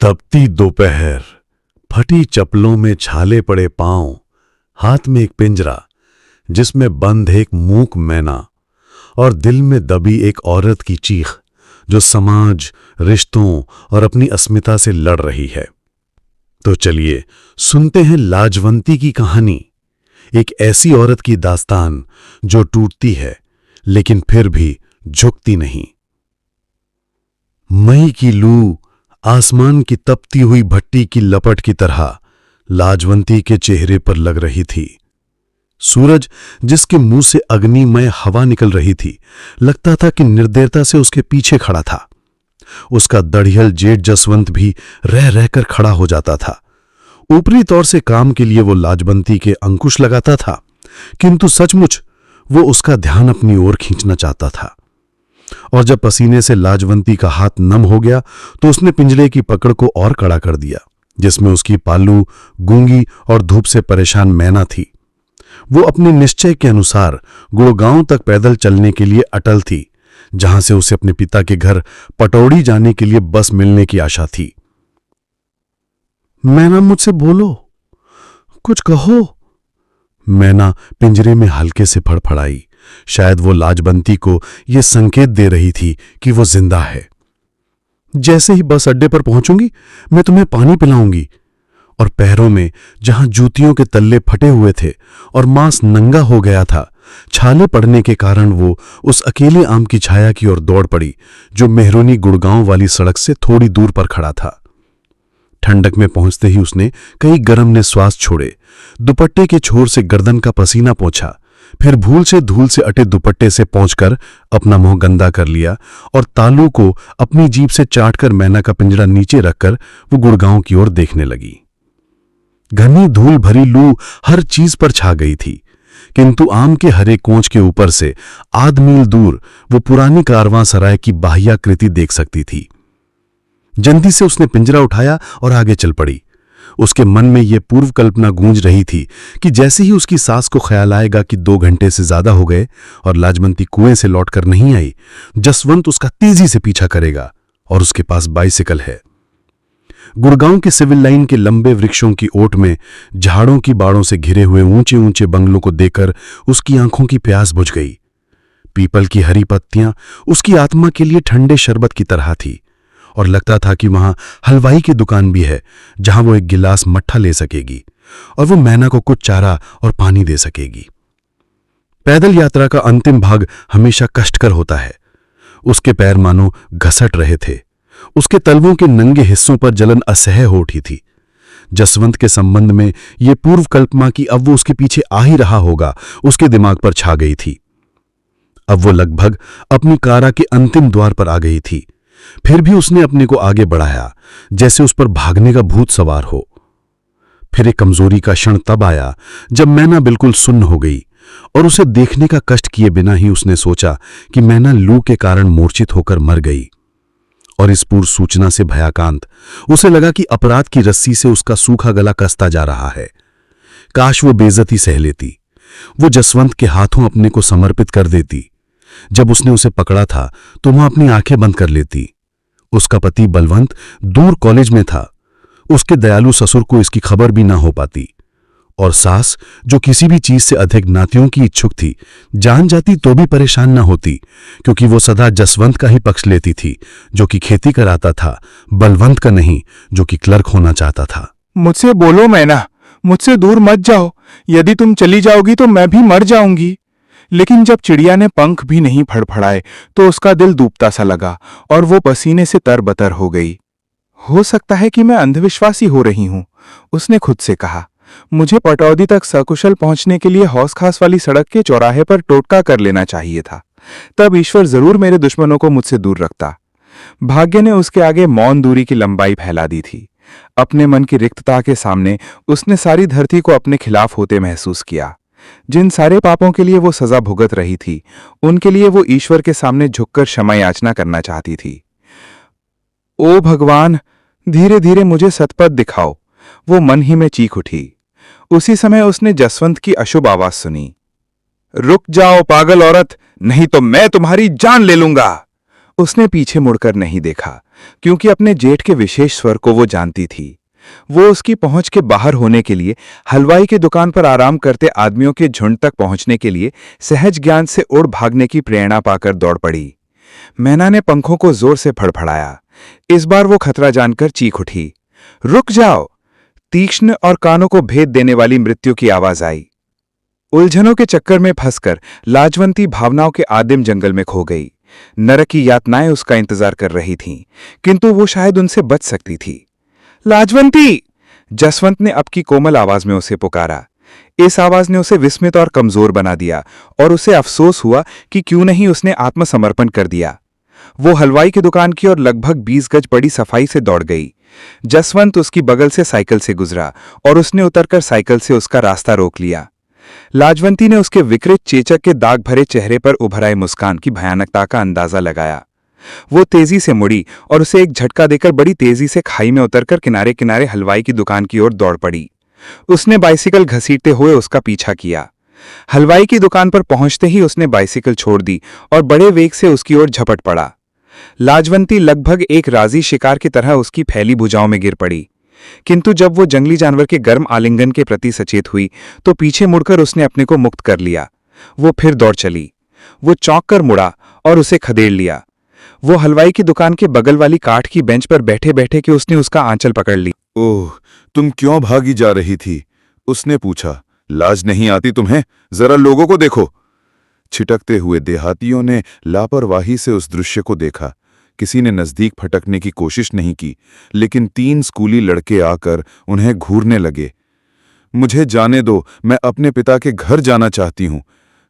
तपती दोपहर, फटी चप्पलों में छाले पड़े पांव, हाथ में एक पिंजरा जिसमें बंद एक मूक मैना और दिल में दबी एक औरत की चीख जो समाज, रिश्तों और अपनी अस्मिता से लड़ रही है। तो चलिए सुनते हैं लाजवंती की कहानी, एक ऐसी औरत की दास्तान जो टूटती है लेकिन फिर भी झुकती नहीं। मई की लू आसमान की तपती हुई भट्टी की लपट की तरह लाजवंती के चेहरे पर लग रही थी। सूरज जिसके मुंह से अग्निमय हवा निकल रही थी, लगता था कि निर्दयता से उसके पीछे खड़ा था। उसका दढ़ियल जेठ जसवंत भी रह रहकर खड़ा हो जाता था। ऊपरी तौर से काम के लिए वो लाजवंती के अंकुश लगाता था, किंतु सचमुच वो उसका ध्यान अपनी ओर खींचना चाहता था। और जब पसीने से लाजवंती का हाथ नम हो गया तो उसने पिंजरे की पकड़ को और कड़ा कर दिया, जिसमें उसकी पालू, गूंगी और धूप से परेशान मैना थी। वो अपने निश्चय के अनुसार गुड़गांव तक पैदल चलने के लिए अटल थी, जहां से उसे अपने पिता के घर पटौड़ी जाने के लिए बस मिलने की आशा थी। मैना, मुझसे बोलो, कुछ कहो। मैना पिंजरे में हल्के से फड़फड़ाई। शायद वो लाजवंती को यह संकेत दे रही थी कि वो जिंदा है। जैसे ही बस अड्डे पर पहुंचूंगी मैं तुम्हें पानी पिलाऊंगी। और पैरों में जहां जूतियों के तल्ले फटे हुए थे और मांस नंगा हो गया था, छाले पड़ने के कारण वो उस अकेले आम की छाया की ओर दौड़ पड़ी जो मेहरोनी गुड़गांव वाली सड़क से थोड़ी दूर पर खड़ा था। ठंडक में पहुंचते ही उसने कई गरम ने श्वास छोड़े, दुपट्टे के छोर से गर्दन का पसीना पोंछा, फिर धूल से अटे दुपट्टे से पहुंचकर अपना मुंह गंदा कर लिया और तालू को अपनी जीभ से चाटकर मैना का पिंजरा नीचे रखकर वो गुड़गांव की ओर देखने लगी। घनी धूल भरी लू हर चीज पर छा गई थी, किंतु आम के हरे कोंच के ऊपर से आध मील दूर वो पुरानी कारवां सराय की बाह्याकृति देख सकती थी। जल्दी से उसने पिंजरा उठाया और आगे चल पड़ी। उसके मन में यह पूर्व कल्पना गूंज रही थी कि जैसे ही उसकी सास को ख्याल आएगा कि 2 घंटे से ज्यादा हो गए और लाजवंती कुएं से लौटकर नहीं आई, जसवंत उसका तेजी से पीछा करेगा और उसके पास बाइसिकल है। गुड़गांव के सिविल लाइन के लंबे वृक्षों की ओट में झाड़ों की बाड़ों से घिरे हुए ऊंचे ऊंचे बंगलों को देखकर उसकी आंखों की प्यास बुझ गई। पीपल की हरी पत्तियां उसकी आत्मा के लिए ठंडे शरबत की तरह थी और लगता था कि वहां हलवाई की दुकान भी है जहां वो एक गिलास मट्ठा ले सकेगी और वो मैना को कुछ चारा और पानी दे सकेगी। पैदल यात्रा का अंतिम भाग हमेशा कष्टकर होता है। उसके पैर मानो घसट रहे थे। उसके तलवों के नंगे हिस्सों पर जलन असह्य हो उठी थी। जसवंत के संबंध में यह पूर्व कल्पना कि अब वो उसके पीछे आ ही रहा होगा उसके दिमाग पर छा गई थी। अब वो लगभग अपनी कारा के अंतिम द्वार पर आ गई थी, फिर भी उसने अपने को आगे बढ़ाया जैसे उस पर भागने का भूत सवार हो। फिर एक कमजोरी का क्षण तब आया जब मैना बिल्कुल सुन्न हो गई और उसे देखने का कष्ट किए बिना ही उसने सोचा कि मैना लू के कारण मूर्छित होकर मर गई। और इस पूर्व सूचना से भयाकांत उसे लगा कि अपराध की रस्सी से उसका सूखा गला कसता जा रहा है। काश वो बेइज्जती सह लेती, वो जसवंत के हाथों अपने को समर्पित कर देती। जब उसने उसे पकड़ा था तो वह अपनी आंखें बंद कर लेती। उसका पति बलवंत दूर कॉलेज में था। उसके दयालु ससुर को इसकी खबर भी ना हो पाती और सास, जो किसी भी चीज से अधिक नातियों की इच्छुक थी, जान जाती तो भी परेशान ना होती, क्योंकि वो सदा जसवंत का ही पक्ष लेती थी जो कि खेती कराता था, बलवंत का नहीं जो कि क्लर्क होना चाहता था। मुझसे बोलो मैना, मुझसे दूर मत जाओ। यदि तुम चली जाओगी तो मैं भी मर जाऊंगी। लेकिन जब चिड़िया ने पंख भी नहीं फड़फड़ाए तो उसका दिल डूबता सा लगा और वो पसीने से तरबतर हो गई। हो सकता है कि मैं अंधविश्वासी हो रही हूं, उसने खुद से कहा। मुझे पटौदी तक सकुशल पहुंचने के लिए हौस खास वाली सड़क के चौराहे पर टोटका कर लेना चाहिए था। तब ईश्वर जरूर मेरे दुश्मनों को मुझसे दूर रखता। भाग्य ने उसके आगे मौन दूरी की लंबाई फैला दी थी। अपने मन की रिक्तता के सामने उसने सारी धरती को अपने खिलाफ होते महसूस किया। जिन सारे पापों के लिए वो सजा भुगत रही थी, उनके लिए वो ईश्वर के सामने झुककर क्षमा याचना करना चाहती थी। ओ भगवान, धीरे धीरे मुझे सतपथ दिखाओ, वो मन ही में चीख उठी। उसी समय उसने जसवंत की अशुभ आवाज सुनी। रुक जाओ पागल औरत, नहीं तो मैं तुम्हारी जान ले लूंगा। उसने पीछे मुड़कर नहीं देखा, क्योंकि अपने जेठ के विशेष स्वर को वो जानती थी। वो उसकी पहुंच के बाहर होने के लिए, हलवाई की दुकान पर आराम करते आदमियों के झुंड तक पहुंचने के लिए सहज ज्ञान से उड़ भागने की प्रेरणा पाकर दौड़ पड़ी। मैना ने पंखों को जोर से फड़फड़ाया। इस बार वो खतरा जानकर चीख उठी। रुक जाओ! तीक्ष्ण और कानों को भेद देने वाली मृत्यु की आवाज आई। उलझनों के चक्कर में फंसकर लाजवंती भावनाओं के आदिम जंगल में खो गई। नरक की यातनाएं उसका इंतजार कर रही थीं, किंतु वो शायद उनसे बच सकती थी। लाजवंती! जसवंत ने अब की कोमल आवाज में उसे पुकारा। इस आवाज ने उसे विस्मित और कमजोर बना दिया, और उसे अफसोस हुआ कि क्यों नहीं उसने आत्मसमर्पण कर दिया। वो हलवाई की दुकान की ओर लगभग 20 गज बड़ी सफाई से दौड़ गई। जसवंत उसकी बगल से साइकिल से गुजरा, और उसने उतरकर साइकिल से उसका रास्ता रोक लिया। लाजवंती ने उसके विकृत चेचक के दाग भरे चेहरे पर उभर आए मुस्कान की भयानकता का अंदाजा लगाया। वो तेजी से मुड़ी और उसे एक झटका देकर बड़ी तेजी से खाई में उतरकर किनारे किनारे हलवाई की दुकान की ओर दौड़ पड़ी। उसने बाइसिकल घसीटते हुए उसका पीछा किया। हलवाई की दुकान पर पहुंचते ही उसने बाइसिकल छोड़ दी और बड़े वेग से उसकी ओर झपट पड़ा। लाजवंती लगभग एक राजी शिकार की तरह उसकी फैली भुजाओं में गिर पड़ी, किंतु जब वो जंगली जानवर के गर्म आलिंगन के प्रति सचेत हुई तो पीछे मुड़कर उसने अपने को मुक्त कर लिया। वो फिर दौड़ चली। वो चौंक कर मुड़ा और उसे खदेड़ लिया। वो हलवाई की दुकान के बगल वाली काठ की बेंच पर बैठे बैठे कि उसने उसका आंचल पकड़ ली। ओह, तुम क्यों भागी जा रही थी? उसने पूछा। लाज नहीं आती तुम्हें? जरा लोगों को देखो। छिटकते हुए देहातियों ने लापरवाही से उस दृश्य को देखा। किसी ने नजदीक फटकने की कोशिश नहीं की, लेकिन 3 स्कूली लड़के आकर उन्हें घूरने लगे। मुझे जाने दो, मैं अपने पिता के घर जाना चाहती हूं,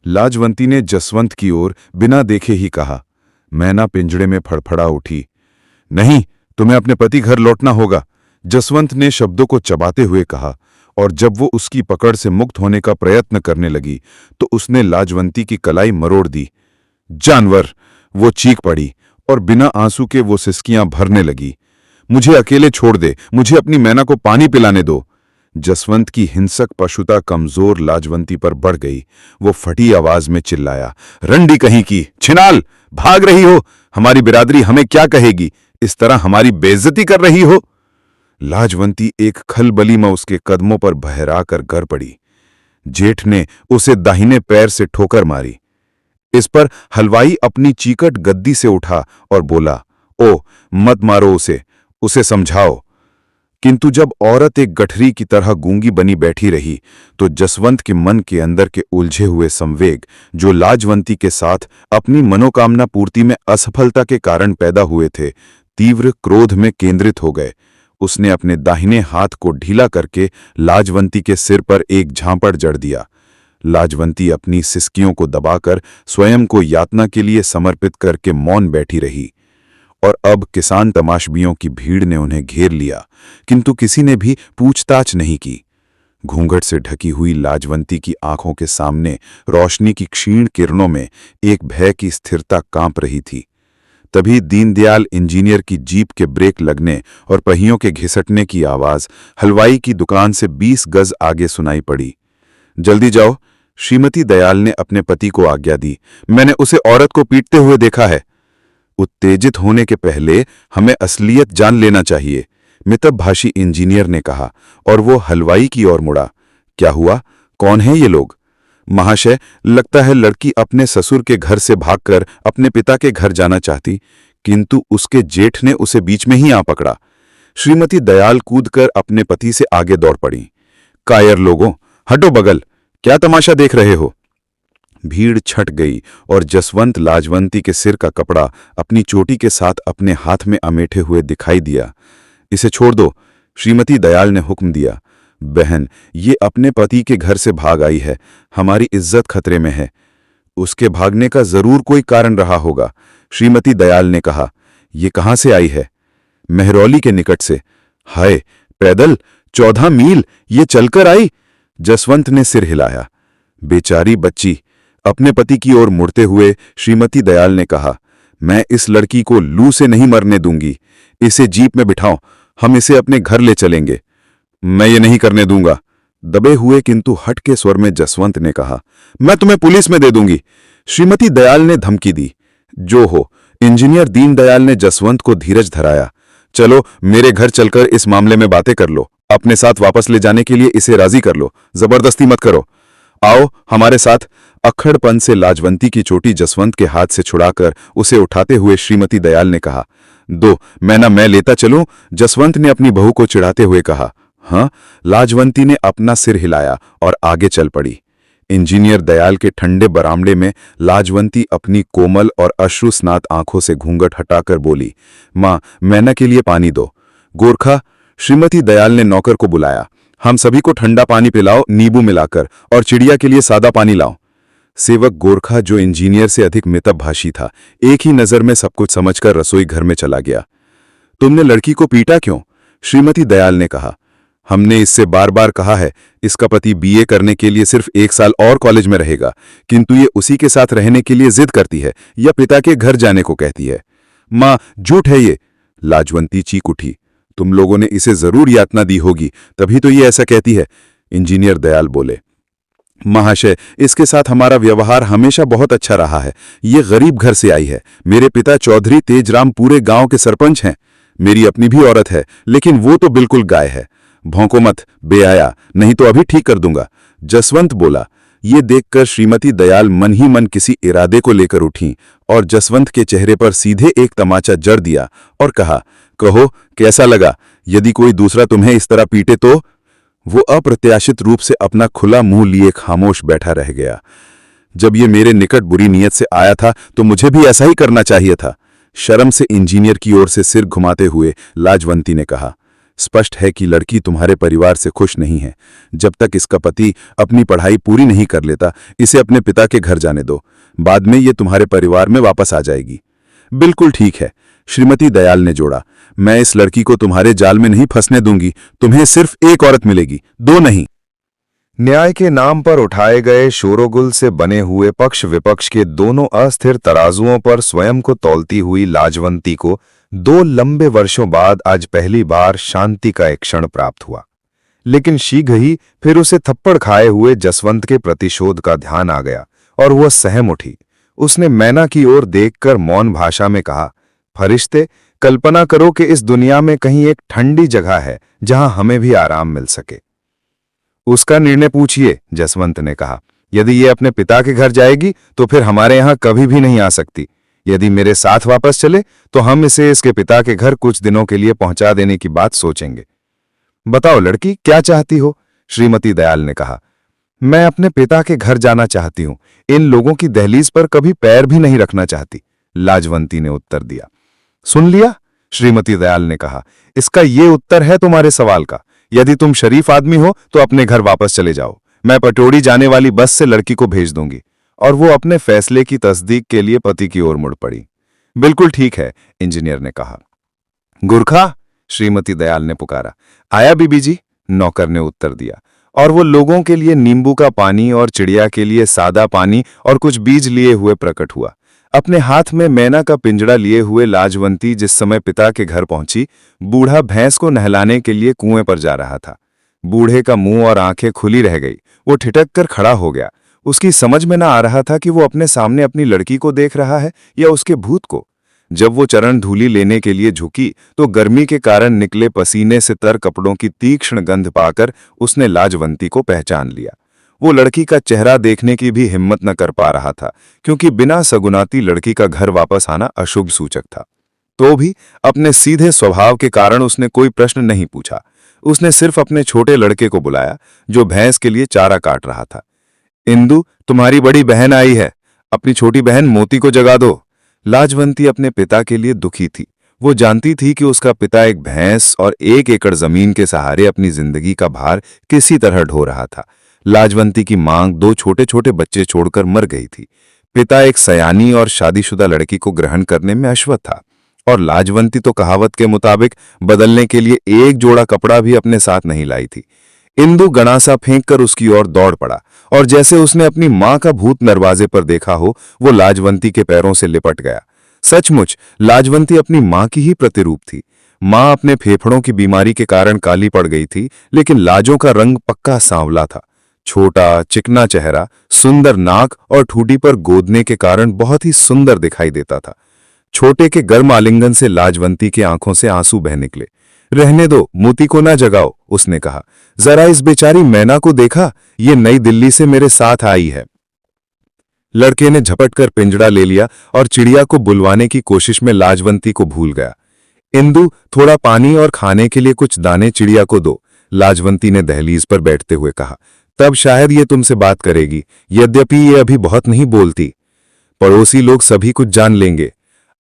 लाजवंती ने जसवंत की ओर बिना देखे ही कहा। मैना पिंजड़े में फड़फड़ा उठी। नहीं, तुम्हें अपने पति घर लौटना होगा, जसवंत ने शब्दों को चबाते हुए कहा, और जब वो उसकी पकड़ से मुक्त होने का प्रयत्न करने लगी तो उसने लाजवंती की कलाई मरोड़ दी। जानवर! वो चीख पड़ी और बिना आंसू के वो सिसकियां भरने लगी। मुझे अकेले छोड़ दे, मुझे अपनी मैना को पानी पिलाने दो। जसवंत की हिंसक पशुता कमजोर लाजवंती पर बढ़ गई। वो फटी आवाज में चिल्लाया, रंडी कहीं की छिनाल, भाग रही हो? हमारी बिरादरी हमें क्या कहेगी? इस तरह हमारी बेइज्जती कर रही हो? लाजवंती एक खलबली में उसके कदमों पर बहरा कर गिर पड़ी। जेठ ने उसे दाहिने पैर से ठोकर मारी। इस पर हलवाई अपनी चीकट गद्दी से उठा और बोला, ओ, मत मारो उसे समझाओ। किंतु जब औरत एक गठरी की तरह गूंगी बनी बैठी रही तो जसवंत के मन के अंदर के उलझे हुए संवेग, जो लाजवंती के साथ अपनी मनोकामना पूर्ति में असफलता के कारण पैदा हुए थे, तीव्र क्रोध में केंद्रित हो गए। उसने अपने दाहिने हाथ को ढीला करके लाजवंती के सिर पर एक झांपड़ जड़ दिया। लाजवंती अपनी सिसकियों को दबाकर स्वयं को यातना के लिए समर्पित करके मौन बैठी रही। और अब किसान तमाशबियों की भीड़ ने उन्हें घेर लिया, किंतु किसी ने भी पूछताछ नहीं की। घूंघट से ढकी हुई लाजवंती की आंखों के सामने रोशनी की क्षीण किरणों में एक भय की स्थिरता कांप रही थी। तभी दीनदयाल इंजीनियर की जीप के ब्रेक लगने और पहियों के घिसटने की आवाज हलवाई की दुकान से 20 गज आगे सुनाई पड़ी। जल्दी जाओ, श्रीमती दयाल ने अपने पति को आज्ञा दी। मैंने उसे औरत को पीटते हुए देखा है। उत्तेजित होने के पहले हमें असलियत जान लेना चाहिए, मितभाषी इंजीनियर ने कहा, और वो हलवाई की ओर मुड़ा। क्या हुआ? कौन है ये लोग? महाशय, लगता है लड़की अपने ससुर के घर से भागकर अपने पिता के घर जाना चाहती, किंतु उसके जेठ ने उसे बीच में ही आ पकड़ा। श्रीमती दयाल कूदकर अपने पति से आगे दौड़ पड़ी। कायर लोगों, हटो बगल, क्या तमाशा देख रहे हो? भीड़ छट गई और जसवंत लाजवंती के सिर का कपड़ा अपनी चोटी के साथ अपने हाथ में अमेठे हुए दिखाई दिया। इसे छोड़ दो, श्रीमती दयाल ने हुक्म दिया। बहन, ये अपने पति के घर से भाग आई है, हमारी इज्जत खतरे में है। उसके भागने का जरूर कोई कारण रहा होगा, श्रीमती दयाल ने कहा। ये कहां से आई है? मेहरौली के निकट से। हाय, पैदल 14 मील ये चलकर आई? जसवंत ने सिर हिलाया। बेचारी बच्ची। अपने पति की ओर मुड़ते हुए श्रीमती दयाल ने कहा, मैं इस लड़की को लू से नहीं मरने दूंगी। इसे जीप में बिठाओ, हम इसे अपने घर ले चलेंगे। मैं ये नहीं करने दूंगा, दबे हुए किंतु हट के स्वर में जसवंत ने कहा। मैं तुम्हें पुलिस में दे दूंगी, श्रीमती दयाल ने धमकी दी। जो हो, इंजीनियर दीनदयाल ने जसवंत को धीरज धराया। चलो मेरे घर चलकर इस मामले में बातें कर लो, अपने साथ वापस ले जाने के लिए इसे राजी कर लो, जबरदस्ती मत करो। आओ हमारे साथ। अक्खड़पन से लाजवंती की चोटी जसवंत के हाथ से छुड़ाकर उसे उठाते हुए श्रीमती दयाल ने कहा, दो, मैं लेता चलूं? जसवंत ने अपनी बहू को चिढ़ाते हुए कहा। हाँ। लाजवंती ने अपना सिर हिलाया और आगे चल पड़ी। इंजीनियर दयाल के ठंडे बरामदे में लाजवंती अपनी कोमल और अश्रुस्नात आंखों से घूंघट हटाकर बोली, मां, मैना के लिए पानी दो। गोरखा, श्रीमती दयाल ने नौकर को बुलाया, हम सभी को ठंडा पानी पिलाओ नींबू मिलाकर, और चिड़िया के लिए सादा पानी लाओ। सेवक गोरखा, जो इंजीनियर से अधिक मितभाषी था, एक ही नजर में सब कुछ समझकर रसोई घर में चला गया। तुमने लड़की को पीटा क्यों? श्रीमती दयाल ने कहा। हमने इससे बार बार कहा है, इसका पति बीए करने के लिए सिर्फ 1 साल और कॉलेज में रहेगा, किंतु ये उसी के साथ रहने के लिए जिद करती है या पिता के घर जाने को कहती है। मां, झूठ है ये। लाजवंती चीख उठी। तुम लोगों ने इसे जरूर यातना दी होगी, तभी तो ये ऐसा कहती है। इंजीनियर दयाल बोले, महाशय, इसके साथ हमारा व्यवहार हमेशा बहुत अच्छा रहा है। ये गरीब घर से आई है। मेरे पिता चौधरी तेजराम पूरे गांव के सरपंच हैं। मेरी अपनी भी औरत है, लेकिन वो तो बिल्कुल गाय है। भौंको मत बेआया, नहीं तो अभी ठीक कर दूंगा। जसवंत बोला। ये देखकर श्रीमती दयाल मन ही मन किसी इरादे को लेकर उठी और जसवंत के चेहरे पर सीधे एक तमाचा जड़ दिया और कहा, कहो कैसा लगा? यदि कोई दूसरा तुम्हें इस तरह पीटे तो? वो अप्रत्याशित रूप से अपना खुला मुंह लिए खामोश बैठा रह गया। जब ये मेरे निकट बुरी नीयत से आया था तो मुझे भी ऐसा ही करना चाहिए था। शर्म से इंजीनियर की ओर से सिर घुमाते हुए लाजवंती ने कहा, स्पष्ट है कि लड़की तुम्हारे परिवार से खुश नहीं है। जब तक इसका पति अपनी पढ़ाई पूरी नहीं कर लेता, इसे अपने पिता के घर जाने दो। बाद में ये तुम्हारे परिवार में वापस आ जाएगी। बिल्कुल ठीक है, श्रीमती दयाल ने जोड़ा। मैं इस लड़की को तुम्हारे जाल में नहीं फंसने दूंगी। तुम्हें सिर्फ एक औरत मिलेगी, 2 नहीं। न्याय के नाम पर उठाए गए शोरोगुल से बने हुए पक्ष विपक्ष के दोनों अस्थिर तराजुओं पर स्वयं को तौलती हुई लाजवंती को 2 लंबे वर्षों बाद आज पहली बार शांति का एक क्षण प्राप्त हुआ। लेकिन शीघ्र ही फिर उसे थप्पड़ खाए हुए जसवंत के प्रतिशोध का ध्यान आ गया और वह सहम उठी। उसने मैना की ओर देखकर मौन भाषा में कहा, फरिश्ते, कल्पना करो कि इस दुनिया में कहीं एक ठंडी जगह है जहां हमें भी आराम मिल सके। उसका निर्णय पूछिए, जसवंत ने कहा। यदि ये अपने पिता के घर जाएगी तो फिर हमारे यहां कभी भी नहीं आ सकती। यदि मेरे साथ वापस चले तो हम इसे इसके पिता के घर कुछ दिनों के लिए पहुंचा देने की बात सोचेंगे। बताओ लड़की, क्या चाहती हो? श्रीमती दयाल ने कहा। मैं अपने पिता के घर जाना चाहती हूं। इन लोगों की दहलीज पर कभी पैर भी नहीं रखना चाहती, लाजवंती ने उत्तर दिया। सुन लिया? श्रीमती दयाल ने कहा। इसका ये उत्तर है तुम्हारे सवाल का। यदि तुम शरीफ आदमी हो तो अपने घर वापस चले जाओ। मैं पटौड़ी जाने वाली बस से लड़की को भेज दूंगी। और वो अपने फैसले की तस्दीक के लिए पति की ओर मुड़ पड़ी। बिल्कुल ठीक है, इंजीनियर ने कहा। गुरखा, श्रीमती दयाल ने पुकारा। आया बीबी जी, नौकर ने उत्तर दिया। और वो लोगों के लिए नींबू का पानी और चिड़िया के लिए सादा पानी और कुछ बीज लिए हुए प्रकट हुआ। अपने हाथ में मैना का पिंजड़ा लिए हुए लाजवंती जिस समय पिता के घर पहुंची, बूढ़ा भैंस को नहलाने के लिए कुएं पर जा रहा था। बूढ़े का मुंह और आंखें खुली रह गई। वो ठिठक कर खड़ा हो गया। उसकी समझ में न आ रहा था कि वो अपने सामने अपनी लड़की को देख रहा है या उसके भूत को। जब वो चरण धूलि लेने के लिए झुकी तो गर्मी के कारण निकले पसीने से तर कपड़ों की तीक्ष्ण गंध पाकर उसने लाजवंती को पहचान लिया। वो लड़की का चेहरा देखने की भी हिम्मत न कर पा रहा था, क्योंकि बिना सगुनाती लड़की का घर वापस आना अशुभ सूचक था। तो भी अपने सीधे स्वभाव के कारण उसने कोई प्रश्न नहीं पूछा। उसने सिर्फ अपने छोटे लड़के को बुलाया, जो भैंस के लिए चारा काट रहा था। इंदु, तुम्हारी बड़ी बहन आई है। अपनी छोटी बहन मोती को जगा दो। लाजवंती अपने पिता के लिए दुखी थी। वो जानती थी कि उसका पिता एक भैंस और 1 एकड़ जमीन के सहारे अपनी जिंदगी का भार किसी तरह ढो रहा था। लाजवंती की मांग 2 छोटे छोटे बच्चे छोड़कर मर गई थी। पिता एक सयानी और शादीशुदा लड़की को ग्रहण करने में अश्वत्थ था, और लाजवंती तो कहावत के मुताबिक बदलने के लिए एक जोड़ा कपड़ा भी अपने साथ नहीं लाई थी। इंदु गणासा फेंककर उसकी ओर दौड़ पड़ा, और जैसे उसने अपनी मां का भूत दरवाजे पर देखा हो, वो लाजवंती के पैरों से लिपट गया। सचमुच लाजवंती अपनी मां की ही प्रतिरूप थी। मां अपने फेफड़ों की बीमारी के कारण काली पड़ गई थी, लेकिन लाजों का रंग पक्का सांवला था। छोटा चिकना चेहरा, सुंदर नाक और ठूडी पर गोदने के कारण बहुत ही सुंदर दिखाई देता था। छोटे के गर्म आलिंगन से लाजवंती की आंखों से आंसू बह निकले। रहने दो, मोती को ना जगाओ, उसने कहा। जरा इस बेचारी मैना को देखा, ये नई दिल्ली से मेरे साथ आई है। लड़के ने झपट कर पिंजड़ा ले लिया और चिड़िया को बुलवाने की कोशिश में लाजवंती को भूल गया। इंदु, थोड़ा पानी और खाने के लिए कुछ दाने चिड़िया को दो, लाजवंती ने दहलीज पर बैठते हुए कहा। तब शायद ये तुमसे बात करेगी, यद्यपि ये अभी बहुत नहीं बोलती। पड़ोसी लोग सभी कुछ जान लेंगे।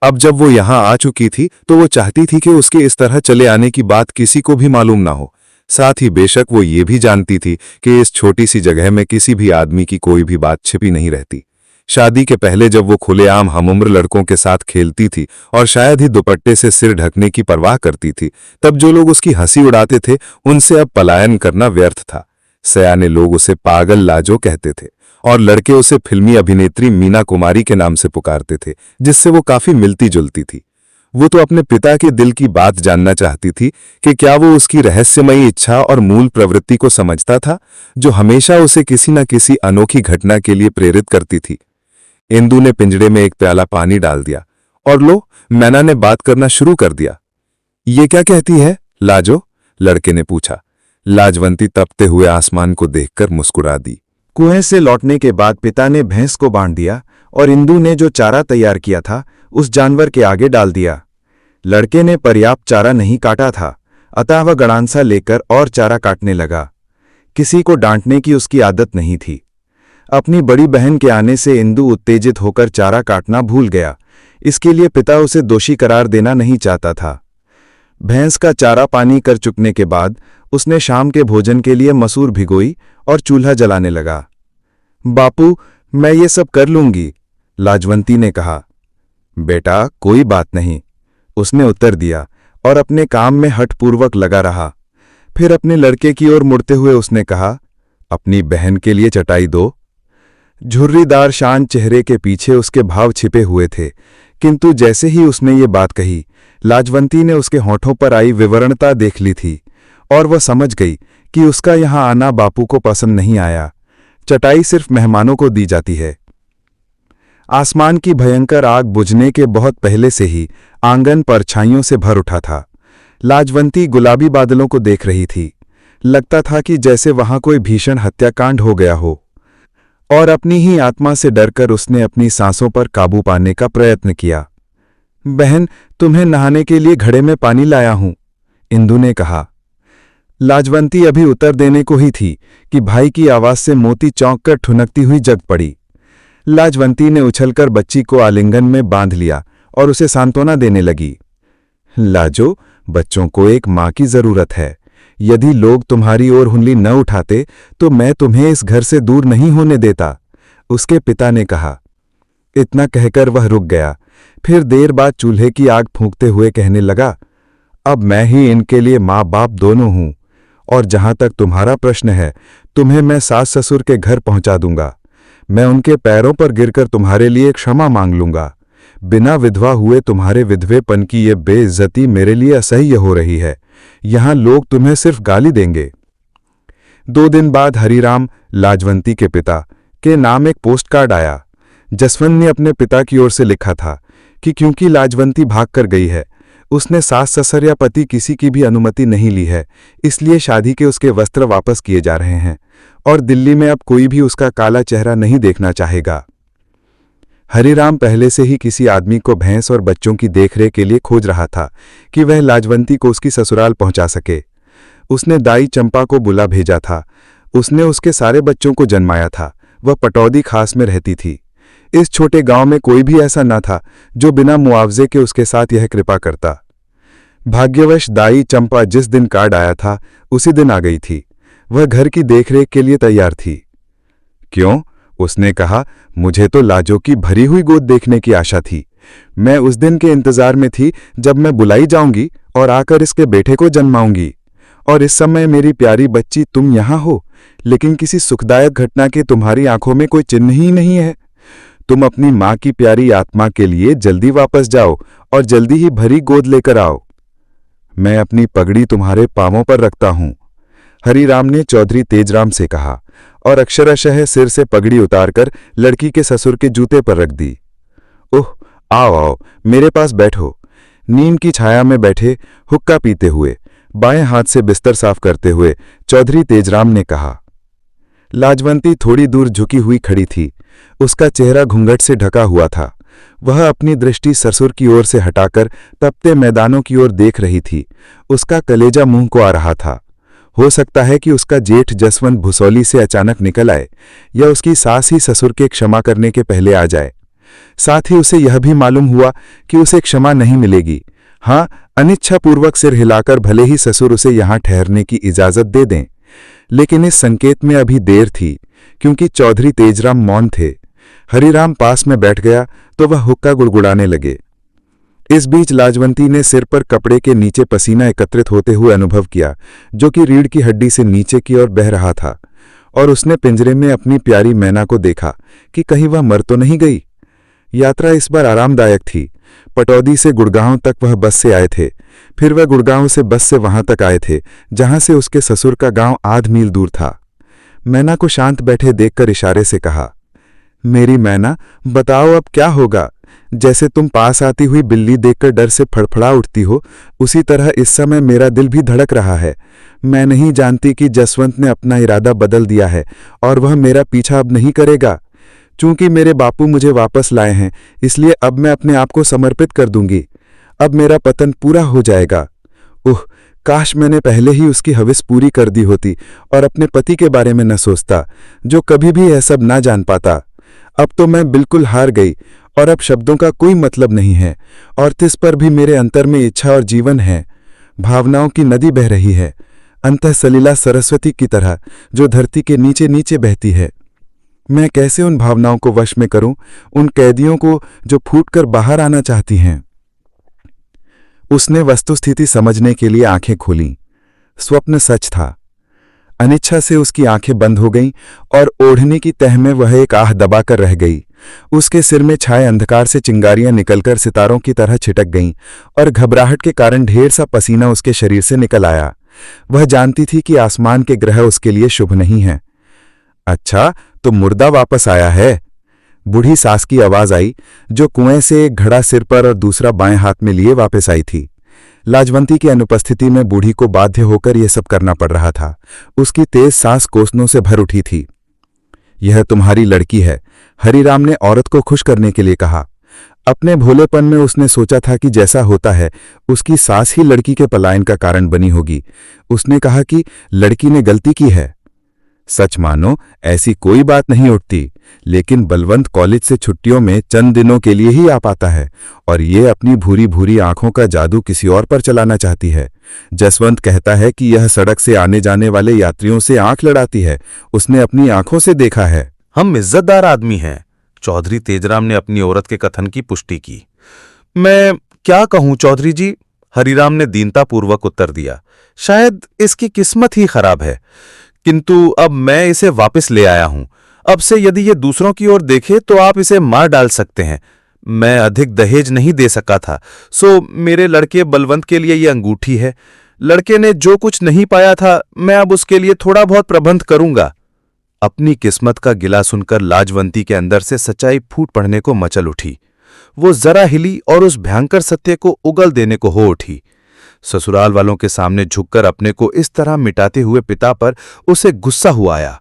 अब जब वो यहां आ चुकी थी तो वो चाहती थी कि उसके इस तरह चले आने की बात किसी को भी मालूम ना हो। साथ ही बेशक वो ये भी जानती थी कि इस छोटी सी जगह में किसी भी आदमी की कोई भी बात छिपी नहीं रहती। शादी के पहले जब वो खुलेआम हमउम्र लड़कों के साथ खेलती थी और शायद ही दुपट्टे से सिर ढकने की परवाह करती थी, तब जो लोग उसकी हंसी उड़ाते थे उनसे अब पलायन करना व्यर्थ था। सयाने लोग उसे पागल लाजो कहते थे और लड़के उसे फिल्मी अभिनेत्री मीना कुमारी के नाम से पुकारते थे, जिससे वो काफी मिलती जुलती थी। वो तो अपने पिता के दिल की बात जानना चाहती थी कि क्या वो उसकी रहस्यमयी इच्छा और मूल प्रवृत्ति को समझता था, जो हमेशा उसे किसी न किसी अनोखी घटना के लिए प्रेरित करती थी। इंदु ने पिंजड़े में एक प्याला पानी डाल दिया और लो, मैना ने बात करना शुरू कर दिया। ये क्या कहती है लाजो? लड़के ने पूछा। लाजवंती तपते हुए आसमान को देखकर मुस्कुरा दी। कुएं से लौटने के बाद पिता ने भैंस को बांध दिया और इंदु ने जो चारा तैयार किया था उस जानवर के आगे डाल दिया। लड़के ने पर्याप्त चारा नहीं काटा था, अतः वह गड़ांसा लेकर और चारा काटने लगा। किसी को डांटने की उसकी आदत नहीं थी। अपनी बड़ी बहन के आने से इंदु उत्तेजित होकर चारा काटना भूल गया। इसके लिए पिता उसे दोषी करार देना नहीं चाहता था। भैंस का चारा पानी कर चुकने के बाद उसने शाम के भोजन के लिए मसूर भिगोई और चूल्हा जलाने लगा। बापू, मैं ये सब कर लूंगी, लाजवंती ने कहा। बेटा, कोई बात नहीं, उसने उत्तर दिया और अपने काम में हठपूर्वक लगा रहा। फिर अपने लड़के की ओर मुड़ते हुए उसने कहा, अपनी बहन के लिए चटाई दो। झुर्रीदार शांत चेहरे के पीछे उसके भाव छिपे हुए थे, किंतु जैसे ही उसने ये बात कही, लाजवंती ने उसके होठों पर आई विवरणता देख ली थी और वह समझ गई कि उसका यहां आना बापू को पसंद नहीं आया। चटाई सिर्फ मेहमानों को दी जाती है। आसमान की भयंकर आग बुझने के बहुत पहले से ही आंगन परछाइयों से भर उठा था। लाजवंती गुलाबी बादलों को देख रही थी। लगता था कि जैसे वहां कोई भीषण हत्याकांड हो गया हो, और अपनी ही आत्मा से डरकर उसने अपनी सांसों पर काबू पाने का प्रयत्न किया। बहन, तुम्हें नहाने के लिए घड़े में पानी लाया हूं, इंदु ने कहा। लाजवंती अभी उत्तर देने को ही थी कि भाई की आवाज से मोती चौंक कर ठुनकती हुई जग पड़ी। लाजवंती ने उछलकर बच्ची को आलिंगन में बांध लिया और उसे सांत्वना देने लगी। लाजो, बच्चों को एक मां की जरूरत है। यदि लोग तुम्हारी ओर उंगली न उठाते तो मैं तुम्हें इस घर से दूर नहीं होने देता, उसके पिता ने कहा। इतना कहकर वह रुक गया। फिर देर बाद चूल्हे की आग फूंकते हुए कहने लगा, अब मैं ही इनके लिए माँ बाप दोनों हूं, और जहां तक तुम्हारा प्रश्न है, तुम्हें मैं सास ससुर के घर पहुंचा दूंगा। मैं उनके पैरों पर गिरकर तुम्हारे लिए क्षमा मांग लूंगा। बिना विधवा हुए तुम्हारे विधवेपन की ये बेइज्जती मेरे लिए असह्य हो रही है। यहां लोग तुम्हें सिर्फ गाली देंगे। 2 दिन बाद हरिराम, लाजवंती के पिता, के नाम एक पोस्ट कार्ड आया। जसवंत ने अपने पिता की ओर से लिखा था कि क्योंकि लाजवंती भागकर गई है, उसने सास ससुर या पति किसी की भी अनुमति नहीं ली है, इसलिए शादी के उसके वस्त्र वापस किए जा रहे हैं और दिल्ली में अब कोई भी उसका काला चेहरा नहीं देखना चाहेगा। हरिराम पहले से ही किसी आदमी को भैंस और बच्चों की देखरेख के लिए खोज रहा था कि वह लाजवंती को उसकी ससुराल पहुंचा सके। उसने दाई चंपा को बुला भेजा था। उसने उसके सारे बच्चों को जन्माया था। वह पटौदी खास में रहती थी। इस छोटे गांव में कोई भी ऐसा न था जो बिना मुआवजे के उसके साथ यह कृपा करता। भाग्यवश दाई चंपा जिस दिन कार्ड आया था उसी दिन आ गई थी। वह घर की देखरेख के लिए तैयार थी। क्यों? उसने कहा, मुझे तो लाजो की भरी हुई गोद देखने की आशा थी। मैं उस दिन के इंतजार में थी जब मैं बुलाई जाऊंगी और आकर इसके बेटे को जन्माऊंगी, और इस समय मेरी प्यारी बच्ची तुम यहां हो, लेकिन किसी सुखदायक घटना के तुम्हारी आंखों में कोई चिन्ह ही नहीं है। तुम अपनी मां की प्यारी आत्मा के लिए जल्दी वापस जाओ और जल्दी ही भरी गोद लेकर आओ। मैं अपनी पगड़ी तुम्हारे पांवों पर रखता हूं, हरिराम ने चौधरी तेजराम से कहा, और अक्षरशः सिर से पगड़ी उतारकर लड़की के ससुर के जूते पर रख दी। ओह, आओ आओ, मेरे पास बैठो। नीम की छाया में बैठे हुक्का पीते हुए, बाएं हाथ से बिस्तर साफ करते हुए चौधरी तेजराम ने कहा। लाजवंती थोड़ी दूर झुकी हुई खड़ी थी। उसका चेहरा घूंघट से ढका हुआ था। वह अपनी दृष्टि ससुर की ओर से हटाकर तपते मैदानों की ओर देख रही थी। उसका कलेजा मुंह को आ रहा था। हो सकता है कि उसका जेठ जसवंत भुसौली से अचानक निकल आए, या उसकी सास ही ससुर के क्षमा करने के पहले आ जाए। साथ ही उसे यह भी मालूम हुआ कि उसे क्षमा नहीं मिलेगी। हाँ, अनिच्छापूर्वक सिर हिलाकर भले ही ससुर उसे यहां ठहरने की इजाजत दे दें, लेकिन इस संकेत में अभी देर थी, क्योंकि चौधरी तेजराम मौन थे। हरिराम पास में बैठ गया तो वह हुक्का गुड़गुड़ाने लगे। इस बीच लाजवंती ने सिर पर कपड़े के नीचे पसीना एकत्रित होते हुए अनुभव किया, जो कि रीढ़ की हड्डी से नीचे की ओर बह रहा था, और उसने पिंजरे में अपनी प्यारी मैना को देखा कि कहीं वह मर तो नहीं गई। यात्रा इस बार आरामदायक थी। पटौदी से गुड़गांव तक वह बस से आए थे। फिर वह गुड़गांव से बस से वहां तक आए थे जहां से उसके ससुर का गांव आध मील दूर था। मैना को शांत बैठे देखकर इशारे से कहा, मेरी मैना, बताओ अब क्या होगा? जैसे तुम पास आती हुई बिल्ली देखकर डर से फड़फड़ा उठती हो, उसी तरह इस समय मेरा दिल भी धड़क रहा है। मैं नहीं जानती कि जसवंत ने अपना इरादा बदल दिया है और वह मेरा पीछा अब नहीं करेगा। चूंकि मेरे बापू मुझे वापस लाए हैं, इसलिए अब मैं अपने आप को समर्पित कर दूंगी। अब मेरा पतन पूरा हो जाएगा। उह, काश मैंने पहले ही उसकी हविस पूरी कर दी होती और अपने पति के बारे में न सोचता, जो कभी भी यह सब ना जान पाता। अब तो मैं बिल्कुल हार गई और अब शब्दों का कोई मतलब नहीं है, और तिस पर भी मेरे अंतर में इच्छा और जीवन है। भावनाओं की नदी बह रही है, अंतः सलीला सरस्वती की तरह, जो धरती के नीचे नीचे बहती है। मैं कैसे उन भावनाओं को वश में करूं, उन कैदियों को जो फूटकर बाहर आना चाहती हैं? उसने वस्तुस्थिति समझने के लिए आंखें खोलीं। स्वप्न सच था। अनिच्छा से उसकी आंखें बंद हो गईं और ओढ़नी की तह में वह एक आह दबाकर रह गई। उसके सिर में छाए अंधकार से चिंगारियां निकलकर सितारों की तरह छिटक गईं और घबराहट के कारण ढेर सा पसीना उसके शरीर से निकल आया। वह जानती थी कि आसमान के ग्रह उसके लिए शुभ नहीं हैं। अच्छा, तो मुर्दा वापस आया है? बूढ़ी सास की आवाज आई, जो कुएं से एक घड़ा सिर पर और दूसरा बाएं हाथ में लिए वापस आई थी। लाजवंती की अनुपस्थिति में बूढ़ी को बाध्य होकर यह सब करना पड़ रहा था। उसकी तेज सांस कोसनों से भर उठी थी। यह तुम्हारी लड़की है, हरिराम ने औरत को खुश करने के लिए कहा। अपने भोलेपन में उसने सोचा था कि जैसा होता है, उसकी सास ही लड़की के पलायन का कारण बनी होगी। उसने कहा कि लड़की ने गलती की है। सच मानो ऐसी कोई बात नहीं उठती, लेकिन बलवंत कॉलेज से छुट्टियों में चंद दिनों के लिए ही आ पाता है, और ये अपनी भूरी भूरी आंखों का जादू किसी और पर चलाना चाहती है। जसवंत कहता है कि यह सड़क से आने जाने वाले यात्रियों से आंख लड़ाती है। उसने अपनी आंखों से देखा है। हम इज्जतदार आदमी हैं, चौधरी तेजराम ने अपनी औरत के कथन की पुष्टि की। मैं क्या कहूं चौधरी जी, हरिराम ने दीनतापूर्वक उत्तर दिया। शायद इसकी किस्मत ही खराब है, किंतु अब मैं इसे वापस ले आया हूं। अब से यदि ये दूसरों की ओर देखे तो आप इसे मार डाल सकते हैं। मैं अधिक दहेज नहीं दे सका था, सो मेरे लड़के बलवंत के लिए ये अंगूठी है। लड़के ने जो कुछ नहीं पाया था, मैं अब उसके लिए थोड़ा बहुत प्रबंध करूंगा। अपनी किस्मत का गिला सुनकर लाजवंती के अंदर से सच्चाई फूट पड़ने को मचल उठी। वो जरा हिली और उस भयंकर सत्य को उगल देने को हो उठी। ससुराल वालों के सामने झुककर अपने को इस तरह मिटाते हुए पिता पर उसे गुस्सा हुआ आया,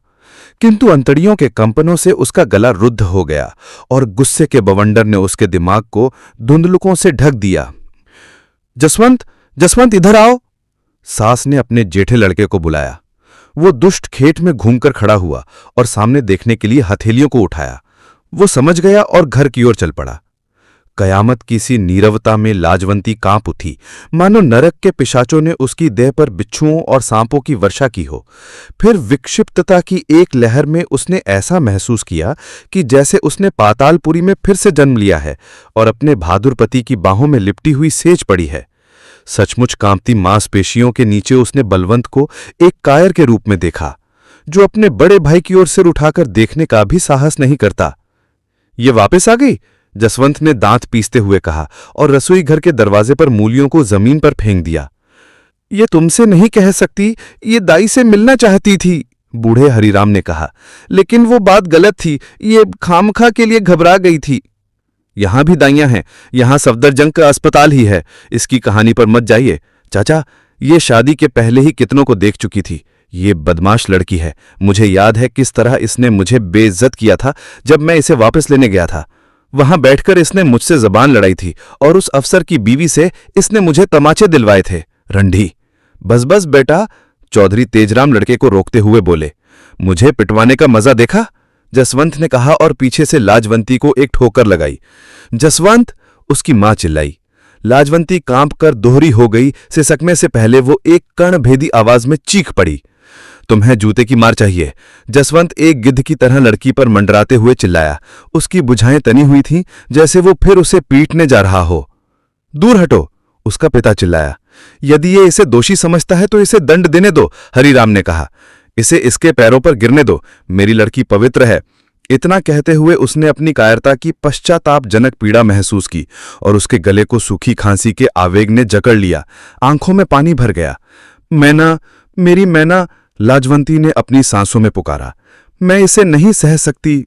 किंतु अंतड़ियों के कंपनों से उसका गला रुद्ध हो गया और गुस्से के बवंडर ने उसके दिमाग को धुंधलुकों से ढक दिया। जसवंत, जसवंत इधर आओ, सास ने अपने जेठे लड़के को बुलाया। वो दुष्ट खेत में घूमकर खड़ा हुआ और सामने देखने के लिए हथेलियों को उठाया। वो समझ गया और घर की ओर चल पड़ा। कयामत की सी नीरवता में लाजवंती कांप उठी, मानो नरक के पिशाचों ने उसकी देह पर बिच्छुओं और सांपों की वर्षा की हो। फिर विक्षिप्तता की एक लहर में उसने ऐसा महसूस किया कि जैसे उसने पातालपुरी में फिर से जन्म लिया है और अपने बहादुर पति की बाहों में लिपटी हुई सेज पड़ी है। सचमुच कांपती मांसपेशियों के नीचे उसने बलवंत को एक कायर के रूप में देखा, जो अपने बड़े भाई की ओर सिर उठाकर देखने का भी साहस नहीं करता। ये वापस आ गई, जसवंत ने दांत पीसते हुए कहा और रसोई घर के दरवाजे पर मूलियों को जमीन पर फेंक दिया। ये तुमसे नहीं कह सकती, ये दाई से मिलना चाहती थी, बूढ़े हरिराम ने कहा, लेकिन वो बात गलत थी, ये खामखा के लिए घबरा गई थी। यहां भी दाइयां हैं, यहां सफदरजंग का अस्पताल ही है। इसकी कहानी पर मत जाइए चाचा, ये शादी के पहले ही कितनों को देख चुकी थी। ये बदमाश लड़की है। मुझे याद है किस तरह इसने मुझे बेइज्जत किया था जब मैं इसे वापस लेने गया था। वहां बैठकर इसने मुझसे जबान लड़ाई थी और उस अफसर की बीवी से इसने मुझे तमाचे दिलवाए थे। रंडी। बस बस बेटा, चौधरी तेजराम लड़के को रोकते हुए बोले। मुझे पिटवाने का मजा देखा, जसवंत ने कहा और पीछे से लाजवंती को एक ठोकर लगाई। जसवंत, उसकी मां चिल्लाई। लाजवंती कांप कर दोहरी हो गई। सिसकने से पहले वो एक कर्णभेदी आवाज में चीख पड़ी। तुम्हें जूते की मार चाहिए। जसवंत एक गिद्ध की तरह लड़की पर मंडराते हुए चिल्लाया। उसकी भुजाएं तनी हुई थीं, जैसे वो फिर उसे पीटने जा रहा हो। दूर हटो, उसका पिता चिल्लाया। यदि ये इसे दोषी समझता है तो इसे दंड देने दो, हरिराम ने कहा। इसे इसके पैरों पर गिरने दो, मेरी लड़की पवित्र है। इतना कहते हुए उसने अपनी कायरता की पश्चातापजनक पीड़ा महसूस की और उसके गले को सूखी खांसी के आवेग ने जकड़ लिया। आंखों में पानी भर गया। मैना, मेरी मैना, लाजवंती ने अपनी सांसों में पुकारा। मैं इसे नहीं सह सकती।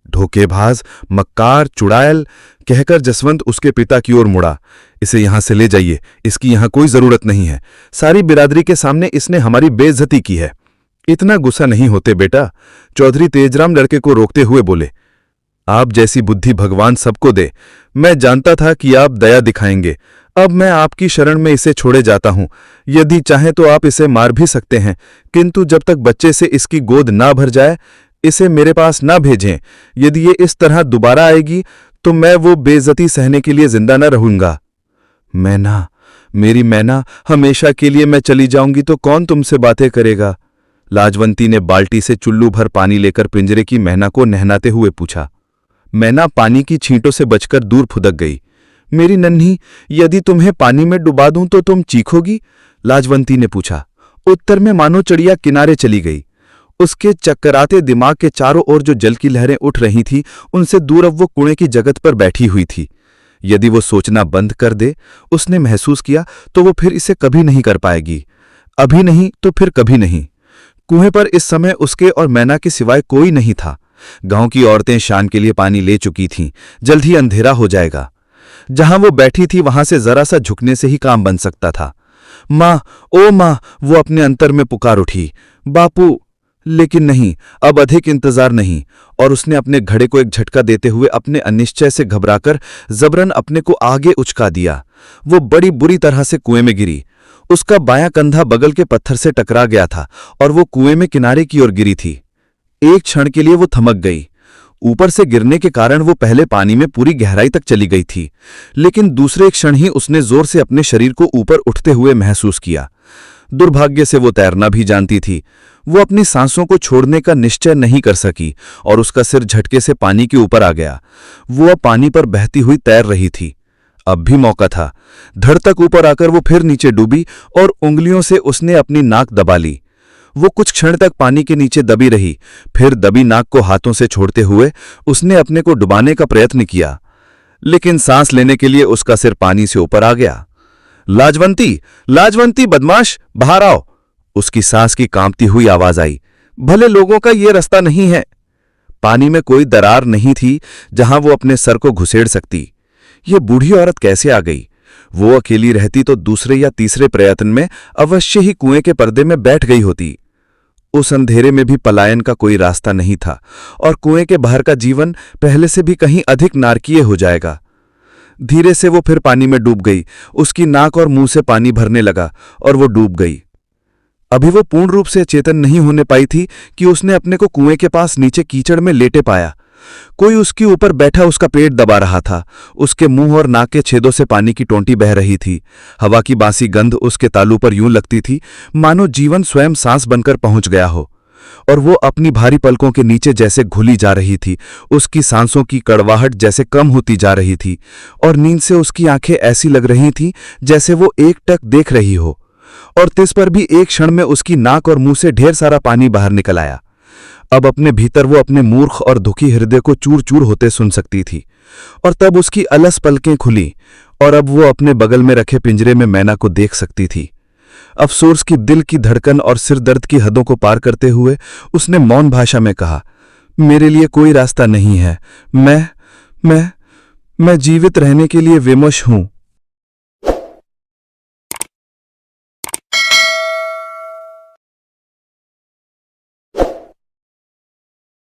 धोखेबाज, मक्कार, चुड़ैल कहकर जसवंत उसके पिता की ओर मुड़ा। इसे यहां से ले जाइए, इसकी यहां कोई जरूरत नहीं है। सारी बिरादरी के सामने इसने हमारी बेइज्जती की है। इतना गुस्सा नहीं होते बेटा, चौधरी तेजराम लड़के को रोकते हुए बोले। आप जैसी बुद्धि भगवान सबको दे। मैं जानता था कि आप दया दिखाएंगे। अब मैं आपकी शरण में इसे छोड़े जाता हूं। यदि चाहें तो आप इसे मार भी सकते हैं, किंतु जब तक बच्चे से इसकी गोद ना भर जाए, इसे मेरे पास ना भेजें। यदि ये इस तरह दोबारा आएगी तो मैं वो बेइज्जती सहने के लिए जिंदा न रहूंगा। मैना, मेरी मैना, हमेशा के लिए मैं चली जाऊंगी तो कौन तुमसे बातें करेगा? लाजवंती ने बाल्टी से चुल्लू भर पानी लेकर पिंजरे की मैना को नहलाते हुए पूछा। मैना पानी की छींटों से बचकर दूर फुदक गई। मेरी नन्ही, यदि तुम्हें पानी में डुबा दूं तो तुम चीखोगी? लाजवंती ने पूछा। उत्तर में मानो चिड़िया किनारे चली गई। उसके चक्कराते दिमाग के चारों ओर जो जल की लहरें उठ रही थीं, उनसे दूर अब वो कुएं की जगत पर बैठी हुई थी। यदि वो सोचना बंद कर दे, उसने महसूस किया, तो वो फिर इसे कभी नहीं कर पाएगी। अभी नहीं तो फिर कभी नहीं। कुएं पर इस समय उसके और मैना के सिवाय कोई नहीं था। गांव की औरतें शान के लिए पानी ले चुकी थीं। जल्द ही अंधेरा हो जाएगा। जहां वो बैठी थी वहां से जरा सा झुकने से ही काम बन सकता था। मां, ओ मां, वो अपने अंतर में पुकार उठी। बापू, लेकिन नहीं, अब अधिक इंतजार नहीं। और उसने अपने घड़े को एक झटका देते हुए अपने अनिश्चय से घबराकर जबरन अपने को आगे उचका दिया। वो बड़ी बुरी तरह से कुएं में गिरी। उसका बायां कंधा बगल के पत्थर से टकरा गया था और वो कुएं में किनारे की ओर गिरी थी। एक क्षण के लिए वो थमक गई। ऊपर से गिरने के कारण वो पहले पानी में पूरी गहराई तक चली गई थी, लेकिन दूसरे क्षण ही उसने जोर से अपने शरीर को ऊपर उठते हुए महसूस किया। दुर्भाग्य से वो तैरना भी जानती थी। वो अपनी सांसों को छोड़ने का निश्चय नहीं कर सकी और उसका सिर झटके से पानी के ऊपर आ गया। वो अब पानी पर बहती हुई तैर रही थी। अब भी मौका था। धड़ तक ऊपर आकर वो फिर नीचे डूबी और उंगलियों से उसने अपनी नाक दबा ली। वो कुछ क्षण तक पानी के नीचे दबी रही। फिर दबी नाक को हाथों से छोड़ते हुए उसने अपने को डुबाने का प्रयत्न किया, लेकिन सांस लेने के लिए उसका सिर पानी से ऊपर आ गया। लाजवंती, लाजवंती बदमाश, बाहर आओ, उसकी सांस की कांपती हुई आवाज आई। भले लोगों का ये रास्ता नहीं है। पानी में कोई दरार नहीं थी जहां वो अपने सर को घुसेड़ सकती। ये बूढ़ी औरत कैसे आ गई? वो अकेली रहती तो दूसरे या तीसरे प्रयत्न में अवश्य ही कुएं के पर्दे में बैठ गई होती। उस अंधेरे में भी पलायन का कोई रास्ता नहीं था और कुएं के बाहर का जीवन पहले से भी कहीं अधिक नारकीय हो जाएगा। धीरे से वो फिर पानी में डूब गई। उसकी नाक और मुंह से पानी भरने लगा और वो डूब गई। अभी वो पूर्ण रूप से चेतन नहीं होने पाई थी कि उसने अपने को कुएं के पास नीचे कीचड़ में लेटे पाया। कोई उसके ऊपर बैठा उसका पेट दबा रहा था। उसके मुंह और नाक के छेदों से पानी की टोंटी बह रही थी। हवा की बासी गंध उसके तालू पर यूं लगती थी मानो जीवन स्वयं सांस बनकर पहुंच गया हो और वो अपनी भारी पलकों के नीचे जैसे घुली जा रही थी। उसकी सांसों की कड़वाहट जैसे कम होती जा रही थी और नींद से उसकी आंखें ऐसी लग रही थीं जैसे वो एकटक देख रही हो। और तिस पर भी एक क्षण में उसकी नाक और मुंह से ढेर सारा पानी बाहर निकल आया। अब अपने भीतर वो अपने मूर्ख और दुखी हृदय को चूर चूर होते सुन सकती थी। और तब उसकी अलस पलकें खुली और अब वो अपने बगल में रखे पिंजरे में मैना को देख सकती थी। अफसोस की दिल की धड़कन और सिर दर्द की हदों को पार करते हुए उसने मौन भाषा में कहा, मेरे लिए कोई रास्ता नहीं है। मैं जीवित रहने के लिए विमश हूं